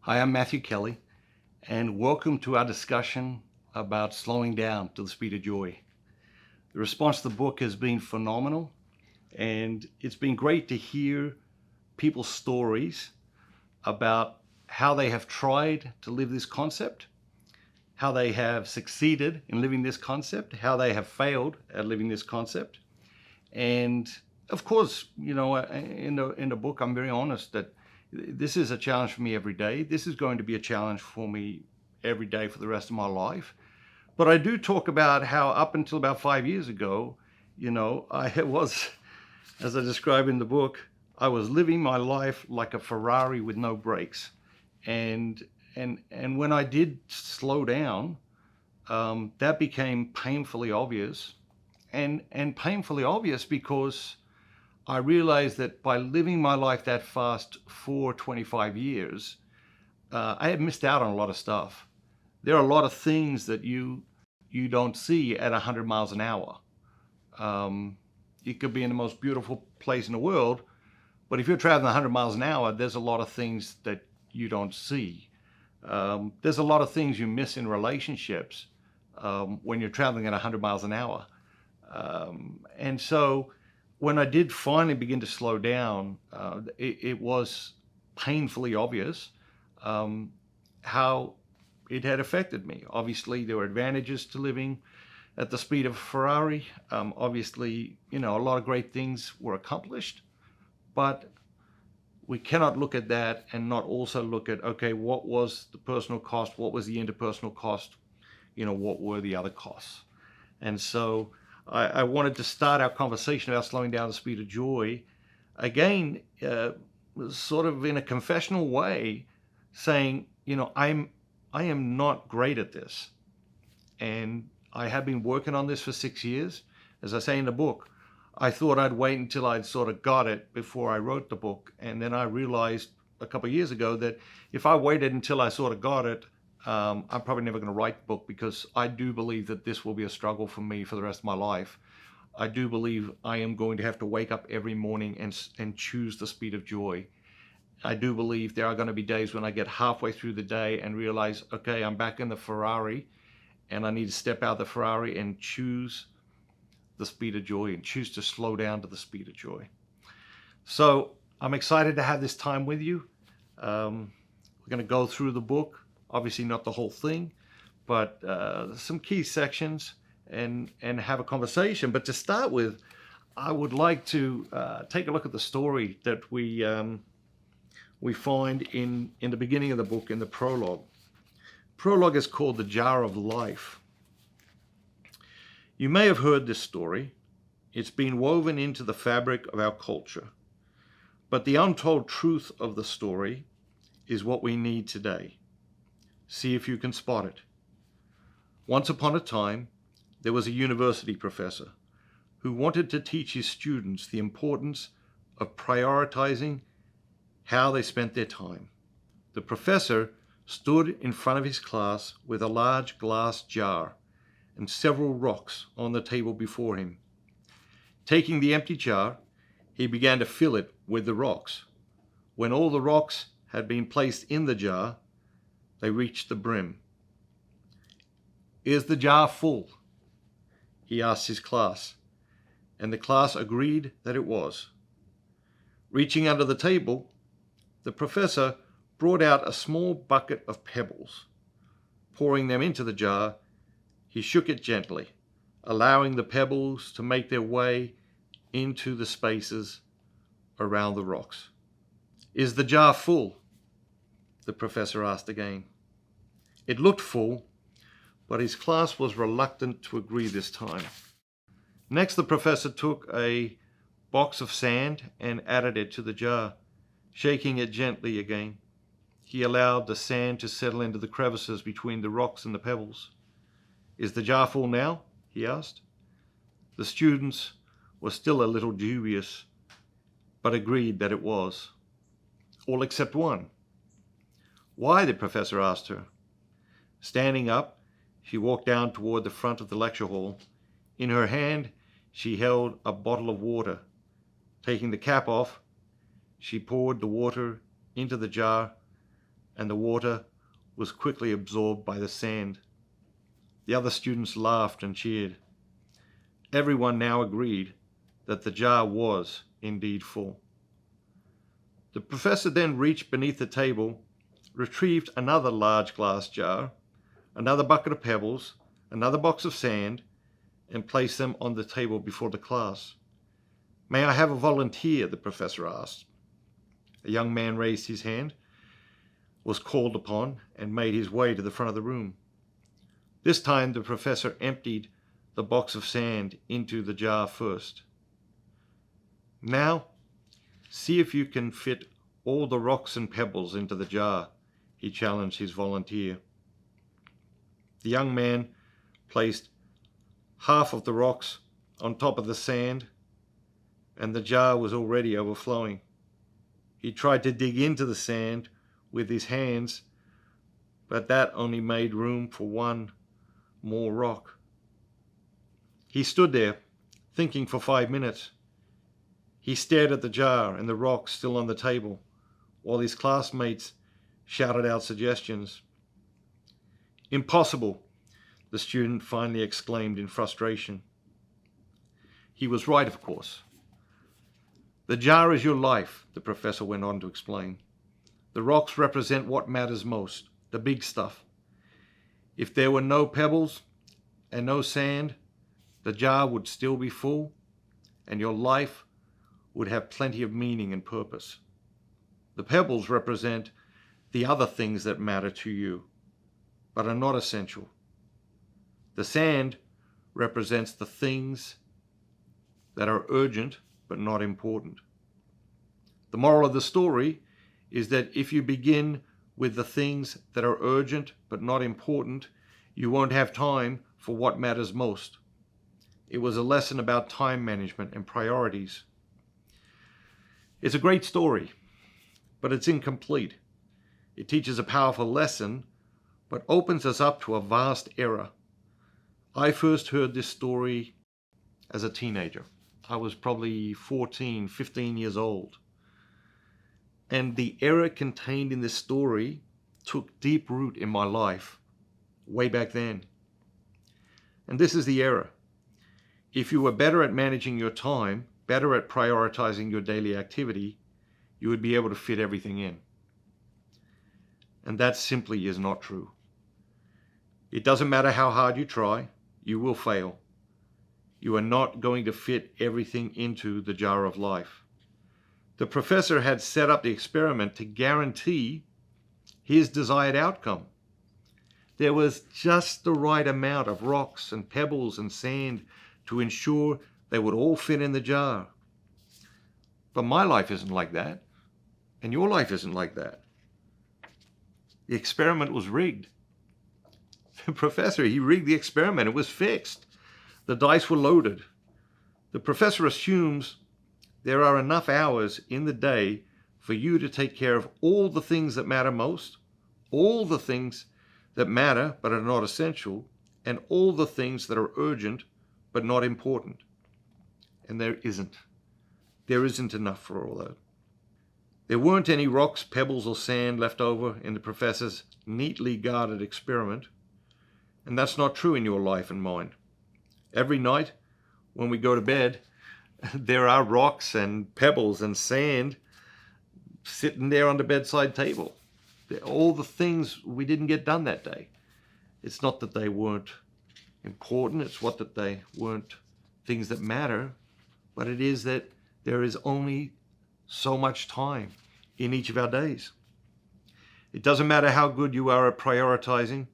Hi, I'm Matthew Kelly, and welcome to our discussion about slowing down to the speed of joy. The response to the book has been phenomenal, and it's been great to hear people's stories about how they have tried to live this concept, how they have succeeded in living this concept, how they have failed at living this concept. And of course, in the book, I'm very honest that this is a challenge for me every day. This is going to be a challenge for me every day for the rest of my life. But I do talk about how up until about 5 years ago, I was, as I describe in the book, I was living my life like a Ferrari with no brakes. And when I did slow down, that became painfully obvious. And painfully obvious because I realized that by living my life that fast for 25 years, I had missed out on a lot of stuff. There are a lot of things that you don't see at 100 miles an hour. You could be in the most beautiful place in the world, but if you're traveling 100 miles an hour, there's a lot of things that you don't see. There's a lot of things you miss in relationships when you're traveling at 100 miles an hour. And so when I did finally begin to slow down, it was painfully obvious how it had affected me. Obviously, there were advantages to living at the speed of a Ferrari. Obviously, a lot of great things were accomplished, but we cannot look at that and not also look at, okay, what was the personal cost? What was the interpersonal cost? What were the other costs? And so I wanted to start our conversation about slowing down the speed of joy again, sort of in a confessional way, saying, I am not great at this, and I have been working on this for 6 years. As I say in the book, I thought I'd wait until I'd sort of got it before I wrote the book, and then I realized a couple of years ago that if I waited until I sort of got it, I'm probably never going to write the book, because I do believe that this will be a struggle for me for the rest of my life. I do believe I am going to have to wake up every morning and choose the speed of joy. I do believe there are going to be days when I get halfway through the day and realize, okay, I'm back in the Ferrari, and I need to step out of the Ferrari and choose the speed of joy and choose to slow down to the speed of joy. So I'm excited to have this time with you. We're going to go through the book. Obviously not the whole thing, but some key sections and have a conversation. But to start with, I would like to take a look at the story that we find in the beginning of the book, in the prologue. Prologue is called The Jar of Life. You may have heard this story. It's been woven into the fabric of our culture. But the untold truth of the story is what we need today. See if you can spot it. Once upon a time, there was a university professor who wanted to teach his students the importance of prioritizing how they spent their time. The professor stood in front of his class with a large glass jar and several rocks on the table before him. Taking the empty jar, he began to fill it with the rocks. When all the rocks had been placed in the jar, they reached the brim. "Is the jar full?" he asked his class, and the class agreed that it was. Reaching under the table, the professor brought out a small bucket of pebbles. Pouring them into the jar, he shook it gently, allowing the pebbles to make their way into the spaces around the rocks. "Is the jar full?" the professor asked again. It looked full, but his class was reluctant to agree this time. Next, the professor took a box of sand and added it to the jar. Shaking it gently again, he allowed the sand to settle into the crevices between the rocks and the pebbles. "Is the jar full now?" he asked. The students were still a little dubious, but agreed that it was. All except one. "Why?" the professor asked her. Standing up, she walked down toward the front of the lecture hall. In her hand, she held a bottle of water. Taking the cap off, she poured the water into the jar, and the water was quickly absorbed by the sand. The other students laughed and cheered. Everyone now agreed that the jar was indeed full. The professor then reached beneath the table, retrieved another large glass jar, another bucket of pebbles, another box of sand, and placed them on the table before the class. "May I have a volunteer?" the professor asked. A young man raised his hand, was called upon, and made his way to the front of the room. This time the professor emptied the box of sand into the jar first. "Now, see if you can fit all the rocks and pebbles into the jar," he challenged his volunteer. The young man placed half of the rocks on top of the sand, and the jar was already overflowing. He tried to dig into the sand with his hands, but that only made room for one more rock. He stood there, thinking for 5 minutes. He stared at the jar and the rocks still on the table, while his classmates shouted out suggestions. "Impossible," the student finally exclaimed in frustration. He was right, of course. "The jar is your life," the professor went on to explain. "The rocks represent what matters most, the big stuff. If there were no pebbles and no sand, the jar would still be full, and your life would have plenty of meaning and purpose. The pebbles represent the other things that matter to you, but are not essential. The sand represents the things that are urgent but not important. The moral of the story is that if you begin with the things that are urgent but not important, you won't have time for what matters most." It was a lesson about time management and priorities. It's a great story, but it's incomplete. It teaches a powerful lesson, but opens us up to a vast error. I first heard this story as a teenager. I was probably 14, 15 years old. And the error contained in this story took deep root in my life way back then. And this is the error. If you were better at managing your time, better at prioritizing your daily activity, you would be able to fit everything in. And that simply is not true. It doesn't matter how hard you try, you will fail. You are not going to fit everything into the jar of life. The professor had set up the experiment to guarantee his desired outcome. There was just the right amount of rocks and pebbles and sand to ensure they would all fit in the jar. But my life isn't like that, and your life isn't like that. The experiment was rigged. The professor, he rigged the experiment. It was fixed. The dice were loaded. The professor assumes there are enough hours in the day for you to take care of all the things that matter most, all the things that matter but are not essential, and all the things that are urgent but not important. And there isn't. There isn't enough for all that. There weren't any rocks, pebbles, or sand left over in the professor's neatly guarded experiment. And that's not true in your life and mine. Every night when we go to bed, there are rocks and pebbles and sand sitting there on the bedside table. They're all the things we didn't get done that day. It's not that they weren't important, it's what that they weren't things that matter, but it is that there is only so much time in each of our days. It doesn't matter how good you are at prioritizing,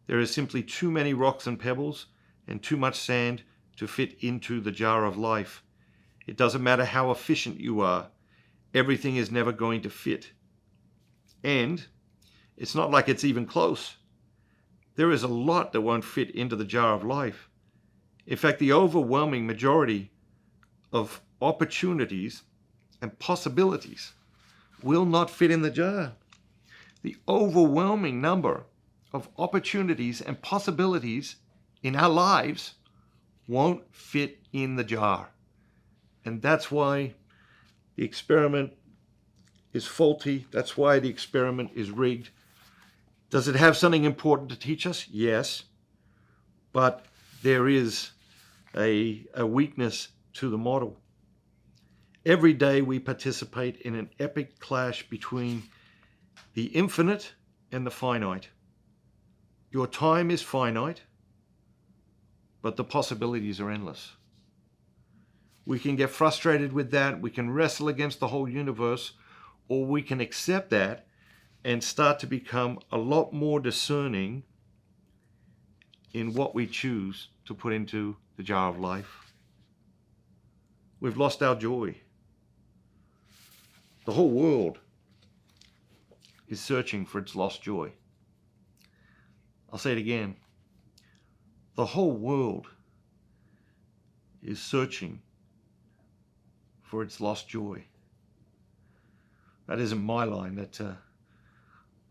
there is simply too many rocks and pebbles and too much sand to fit into the jar of life. It doesn't matter how efficient you are, everything is never going to fit. And it's not like it's even close. There is a lot that won't fit into the jar of life. In fact, the overwhelming majority of opportunities and possibilities will not fit in the jar. The overwhelming number of opportunities and possibilities in our lives won't fit in the jar. And that's why the experiment is faulty. That's why the experiment is rigged. Does it have something important to teach us? Yes. But there is a weakness to the model. Every day we participate in an epic clash between the infinite and the finite. Your time is finite, but the possibilities are endless. We can get frustrated with that. We can wrestle against the whole universe, or we can accept that and start to become a lot more discerning in what we choose to put into the jar of life. We've lost our joy. The whole world is searching for its lost joy. I'll say it again. The whole world is searching for its lost joy. That isn't my line. That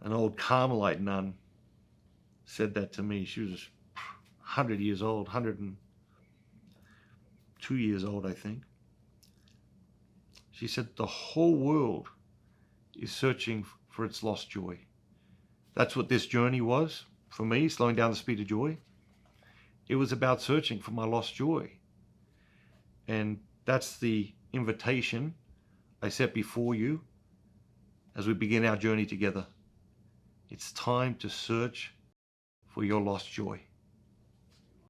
an old Carmelite nun said that to me. She was 100 years old, 102 years old, I think. She said the whole world is searching for its lost joy. That's what this journey was for me, slowing down the speed of joy. It was about searching for my lost joy. And that's the invitation I set before you as we begin our journey together. It's time to search for your lost joy.